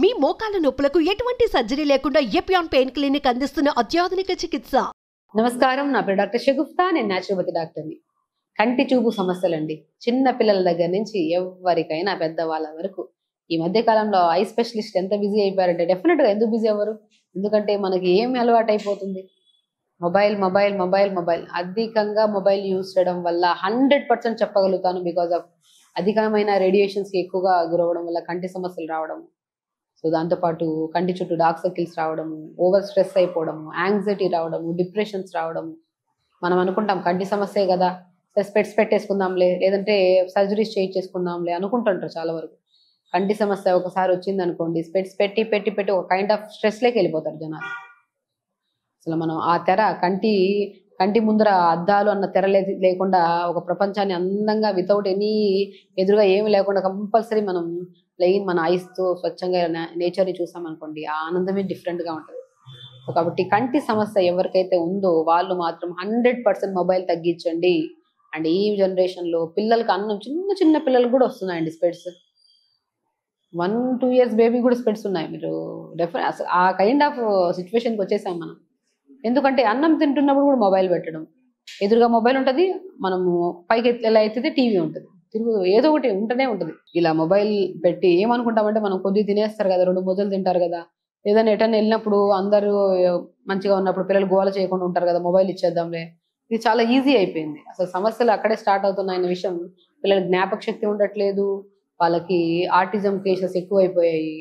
మీ మోకాల నొప్పులకు ఎటువంటి సర్జరీ లేకుండా ఎపియాన్ పెయిన్ క్లినిక్ అందిస్తున్న అత్యాధునిక చికిత్స. నమస్కారం, నా పేరు డాక్టర్ షగుఫ్తా. నేను న్యాచురోపతి డాక్టర్ని. కంటి చూపు సమస్యలండి, చిన్న పిల్లల దగ్గర నుంచి ఎవరికైనా పెద్దవాళ్ళ వరకు. ఈ మధ్య కాలంలో ఐ స్పెషలిస్ట్ ఎంత బిజీ అయిపోయారంటే, డెఫినెట్గా ఎందుకు బిజీ అవ్వరు? ఎందుకంటే మనకి ఏమి అలవాటు అయిపోతుంది? మొబైల్ మొబైల్ మొబైల్ మొబైల్ అధికంగా మొబైల్ యూజ్ చేయడం వల్ల 100% చెప్పగలుగుతాను, బికాజ్ ఆఫ్ అధికమైన రేడియేషన్స్కి ఎక్కువగా గురవడం వల్ల కంటి సమస్యలు రావడం. సో దాంతోపాటు కంటి చుట్టూ డార్క్ సర్కిల్స్ రావడము, ఓవర్ స్ట్రెస్ అయిపోవడము, యాంగ్జైటీ రావడము, డిప్రెషన్స్ రావడము. మనం అనుకుంటాం కంటి సమస్యే కదా, స్పెట్స్ పెట్టేసుకుందాంలే, లేదంటే సర్జరీస్ చేయించేసుకుందాంలే అనుకుంటుంటారు చాలా వరకు. కంటి సమస్య ఒకసారి వచ్చింది అనుకోండి, స్పెట్స్ పెట్టి పెట్టి పెట్టి ఒక కైండ్ ఆఫ్ స్ట్రెస్లోకి వెళ్ళిపోతారు జనాలు. అసలు మనం ఆ తెర కంటి ముందర అద్దాలు అన్న తెర లేకుండా ఒక ప్రపంచాన్ని అందంగా వితౌట్ ఎనీ ఎదురుగా ఏమి లేకుండా కంపల్సరీ మనం ప్లెయిన్ మన ఐస్తో స్వచ్ఛంగా నేచర్ని చూసామనుకోండి, ఆ ఆనందమే డిఫరెంట్గా ఉంటుంది. సో కాబట్టి కంటి సమస్య ఎవరికైతే ఉందో వాళ్ళు మాత్రం 100% మొబైల్ తగ్గించండి. అండ్ ఈ జనరేషన్లో పిల్లలకి చిన్న చిన్న పిల్లలకు కూడా వస్తున్నాయండి స్పెట్స్. 1-2 years బేబీ కూడా స్పెట్స్ ఉన్నాయి. మీరు అసలు ఆ కైండ్ ఆఫ్ సిచ్యువేషన్కి వచ్చేసాం మనం. ఎందుకంటే అన్నం తింటున్నప్పుడు కూడా మొబైల్ పెట్టడం, ఎదురుగా మొబైల్ ఉంటుంది, మనము పైకి ఎలా అయితే టీవీ ఉంటుంది, ఏదో ఒకటి ఉంటూనే ఉంటుంది. ఇలా మొబైల్ పెట్టి ఏమనుకుంటామంటే, మనం కొద్దిగా తినేస్తారు కదా, 2 ముద్దలు తింటారు కదా, ఏదైనా ఎటన్నా వెళ్ళినప్పుడు అందరూ మంచిగా ఉన్నప్పుడు పిల్లలు గోల చేయకుండా ఉంటారు కదా, మొబైల్ ఇచ్చేద్దాంలే. ఇది చాలా ఈజీ అయిపోయింది. అసలు సమస్యలు అక్కడే స్టార్ట్ అవుతున్నాయన్న విషయం, పిల్లలకి జ్ఞాపక శక్తి ఉండట్లేదు, వాళ్ళకి ఆటిజం కేసెస్ ఎక్కువైపోయాయి,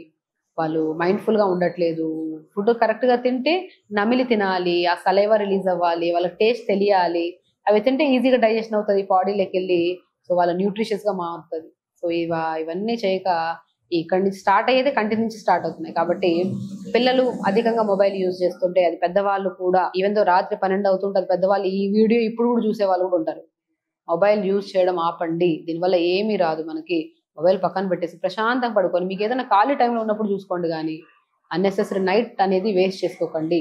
వాళ్ళు మైండ్ఫుల్గా ఉండట్లేదు. ఫుడ్ కరెక్ట్గా తింటే నమిలి తినాలి, ఆ సలైవా రిలీజ్ అవ్వాలి, వాళ్ళకి టేస్ట్ తెలియాలి, అవి తింటే ఈజీగా డైజెషన్ అవుతుంది, బాడీలోకి వెళ్ళి సో వాళ్ళ న్యూట్రిషియస్గా మారుతుంది. సో ఇవన్నీ చేయక ఇక్కడి నుంచి స్టార్ట్ అయ్యేది కంటి నుంచి స్టార్ట్ అవుతున్నాయి. కాబట్టి పిల్లలు అధికంగా మొబైల్ యూజ్ చేస్తుంటే, అది పెద్దవాళ్ళు కూడా, ఈవెన్ దో రాత్రి 12 అవుతుంటుంది, పెద్దవాళ్ళు ఈ వీడియో ఇప్పుడు కూడా చూసే వాళ్ళు కూడా ఉంటారు. మొబైల్ యూజ్ చేయడం ఆపండి, దీనివల్ల ఏమీ రాదు మనకి. మొబైల్ పక్కన పెట్టేసి ప్రశాంతంగా పడుకొని మీకు ఏదైనా ఖాళీ టైంలో ఉన్నప్పుడు చూసుకోండి, కానీ అన్నెసెసరీ నైట్ అనేది వేస్ట్ చేసుకోకండి.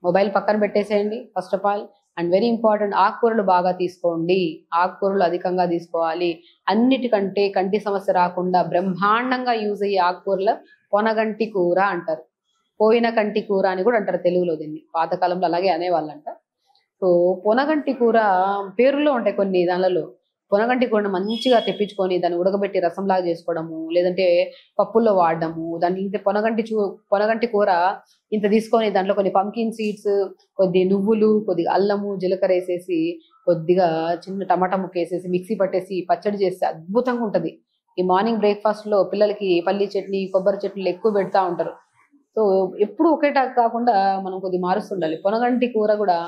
మొబైల్ పక్కన పెట్టేసేయండి first of all. And very important, ఆకుకూరలు బాగా తీసుకోండి, ఆకుకూరలు అధికంగా తీసుకోవాలి. అన్నిటికంటే కంటి సమస్య రాకుండా బ్రహ్మాండంగా యూజ్ అయ్యే ఆకుకూరల పొనగంటి కూర అంటారు, పోయిన కంటి కూర అని కూడా అంటారు తెలుగులో దీన్ని. పాతకాలంలో అలాగే అనేవాళ్ళంట. సో పొనగంటి కూర పేరులో ఉంటాయి కొన్ని దానిలలో. పొనగంటి కూరను మంచిగా తెప్పించుకొని దాన్ని ఉడకబెట్టి రసంలాగా చేసుకోవడము, లేదంటే పప్పుల్లో వాడడము. దాని పొనగంటి కూర ఇంత తీసుకొని దాంట్లో కొన్ని పంకిన్ సీడ్స్, కొద్ది నువ్వులు, కొద్దిగా అల్లము, జీలకర్ర వేసేసి, కొద్దిగా చిన్న టమాటా ముక్క వేసేసి మిక్సీ పట్టేసి పచ్చడి చేస్తే అద్భుతంగా ఉంటుంది. ఈ మార్నింగ్ బ్రేక్ఫాస్ట్లో పిల్లలకి పల్లీ చట్నీ, కొబ్బరి చట్నీలు ఎక్కువ పెడతా ఉంటారు. సో ఎప్పుడు ఒకేటా కాకుండా మనం కొద్ది మారుస్తుండాలి. పొనగంటి కూర కూడా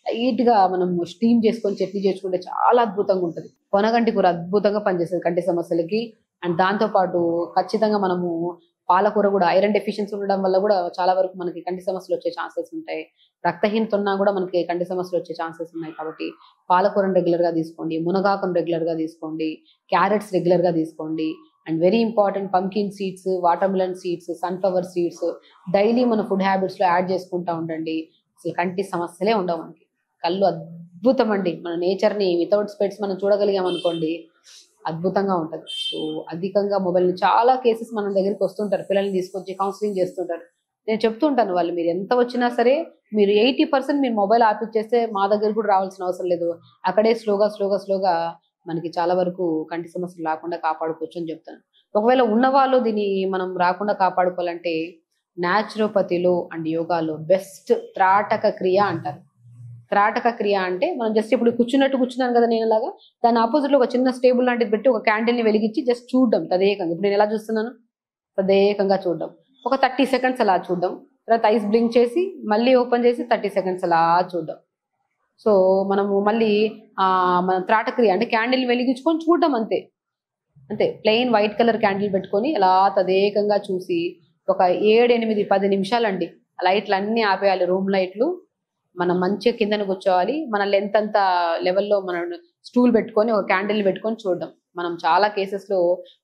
లైట్గా మనం స్టీమ్ చేసుకొని చట్నీ చేసుకుంటే చాలా అద్భుతంగా ఉంటుంది. పొనగంటి కూర అద్భుతంగా పనిచేస్తుంది కంటి సమస్యలకి. అండ్ దాంతోపాటు ఖచ్చితంగా మనము పాలకూర కూడా, ఐరన్ డెఫిషియన్సీ ఉండడం వల్ల కూడా చాలా వరకు మనకి కంటి సమస్యలు వచ్చే ఛాన్సెస్ ఉంటాయి. రక్తహీనత ఉన్నా కూడా మనకి కంటి సమస్యలు వచ్చే ఛాన్సెస్ ఉన్నాయి. కాబట్టి పాలకూరను రెగ్యులర్గా తీసుకోండి, మునగాకును రెగ్యులర్గా తీసుకోండి, క్యారెట్స్ రెగ్యులర్గా తీసుకోండి. And very important, pumpkin seeds, water melon seeds, sunflower seeds daily మన ఫుడ్ హ్యాబిట్స్లో యాడ్ చేసుకుంటూ ఉండండి. అసలు కంటి సమస్యలే ఉండవు మనకి. కళ్ళు అద్భుతం అండి, మన నేచర్ని వితౌట్ స్పెట్స్ మనం చూడగలిగాం అనుకోండి, అద్భుతంగా ఉంటుంది. సో అధికంగా మొబైల్ని చాలా కేసెస్ మన దగ్గరికి వస్తుంటారు, పిల్లల్ని తీసుకొచ్చి కౌన్సిలింగ్ చేస్తుంటారు. నేను చెప్తుంటాను, వాళ్ళు మీరు ఎంత వచ్చినా సరే మీరు 80% మీరు మొబైల్ ఆపిచ్చేస్తే మా దగ్గర కూడా రావాల్సిన అవసరం లేదు, అక్కడే స్లోగా మనకి చాలా వరకు కంటి సమస్యలు రాకుండా కాపాడుకోవచ్చు అని చెప్తాను. ఒకవేళ ఉన్నవాళ్ళు దీన్ని మనం రాకుండా కాపాడుకోవాలంటే, న్యాచురోపతిలో అండ్ యోగాలో బెస్ట్ త్రాటక క్రియ అంటారు. త్రాటక క్రియ అంటే, మనం జస్ట్ ఇప్పుడు కూర్చున్నాను కదా నేను అలాగా, దాని ఆపోజిట్లో ఒక చిన్న స్టేబుల్ లాంటిది పెట్టి ఒక క్యాండిల్ని వెలిగించి జస్ట్ చూడడం తదేకంగా. ఇప్పుడు నేను ఎలా చూస్తున్నాను, తదేకంగా చూడడం, ఒక 30 seconds అలా చూడడం, తర్వాత ఐస్ బ్లింక్ చేసి మళ్ళీ ఓపెన్ చేసి 30 seconds అలా చూడడం. సో మనము మళ్ళీ మన త్రాటక్రియ అంటే క్యాండిల్ వెలిగించుకొని చూడడం, అంతే ప్లెయిన్ వైట్ కలర్ క్యాండిల్ పెట్టుకొని అలా తదేకంగా చూసి ఒక 7-8-10 నిమిషాలండి. లైట్లు అన్నీ ఆపేయాలి, రూమ్ లైట్లు. మనం మంచిగా కిందన కూర్చోవాలి, మన లెంత్ అంతా లెవెల్లో మనం స్టూల్ పెట్టుకొని ఒక క్యాండిల్ పెట్టుకొని చూడడం. మనం చాలా కేసెస్లో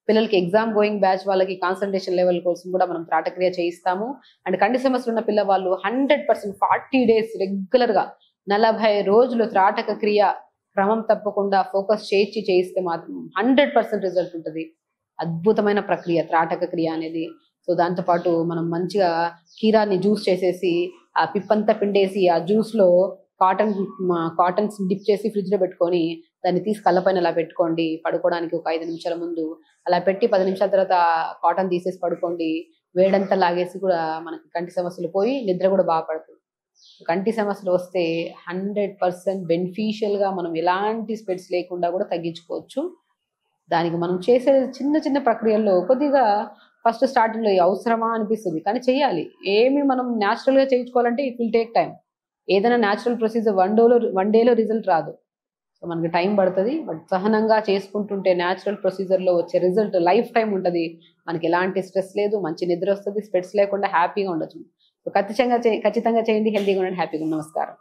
పిల్లలకి ఎగ్జామ్ గోయింగ్ బ్యాచ్ వాళ్ళకి కాన్సన్ట్రేషన్ లెవెల్ కోసం కూడా మనం త్రాటక్రియ చేయిస్తాము. అండ్ కంటి సమస్యలు ఉన్న పిల్లవాళ్ళు 100% 40 days రెగ్యులర్గా 40 రోజులు త్రాటక క్రియ క్రమం తప్పకుండా ఫోకస్ చేయిస్తే మాత్రం 100% రిజల్ట్ ఉంటుంది. అద్భుతమైన ప్రక్రియ త్రాటక క్రియ అనేది. సో దాంతోపాటు మనం మంచిగా కీరాని జ్యూస్ చేసేసి ఆ పిప్పంతా పిండేసి ఆ జ్యూస్లో కాటన్స్ డిప్ చేసి ఫ్రిడ్జ్లో పెట్టుకొని దాన్ని తీసి కళ్ళపైన అలా పెట్టుకోండి పడుకోవడానికి ఒక 5 నిమిషాల ముందు. అలా పెట్టి 10 నిమిషాల తర్వాత కాటన్ తీసేసి పడుకోండి. వేడంతా లాగేసి కూడా మనకి కంటి సమస్యలు పోయి నిద్ర కూడా బాగా పడుతుంది. కంటి సమస్యలు వస్తే 100% బెనిఫిషియల్గా మనం ఎలాంటి స్పెట్స్ లేకుండా కూడా తగ్గించుకోవచ్చు. దానికి మనం చేసే చిన్న చిన్న ప్రక్రియల్లో కొద్దిగా ఫస్ట్ స్టార్టింగ్లో అవసరమా అనిపిస్తుంది, కానీ చేయాలి. ఏమి మనం న్యాచురల్గా చేయించుకోవాలంటే ఇట్ విల్ టేక్ టైం. ఏదైనా న్యాచురల్ ప్రొసీజర్ వన్ డేలో రిజల్ట్ రాదు. సో మనకి టైం పడుతుంది. బట్ సహనంగా చేసుకుంటుంటే న్యాచురల్ ప్రొసీజర్లో వచ్చే రిజల్ట్ లైఫ్ టైం ఉంటుంది. మనకి ఎలాంటి స్ట్రెస్ లేదు, మంచి నిద్ర వస్తుంది, స్పెట్స్ లేకుండా హ్యాపీగా ఉండొచ్చు. సో ఖచ్చితంగా చేయండి, హెల్తీగా ఉండండి, హ్యాపీగా ఉండండి. నమస్కారం.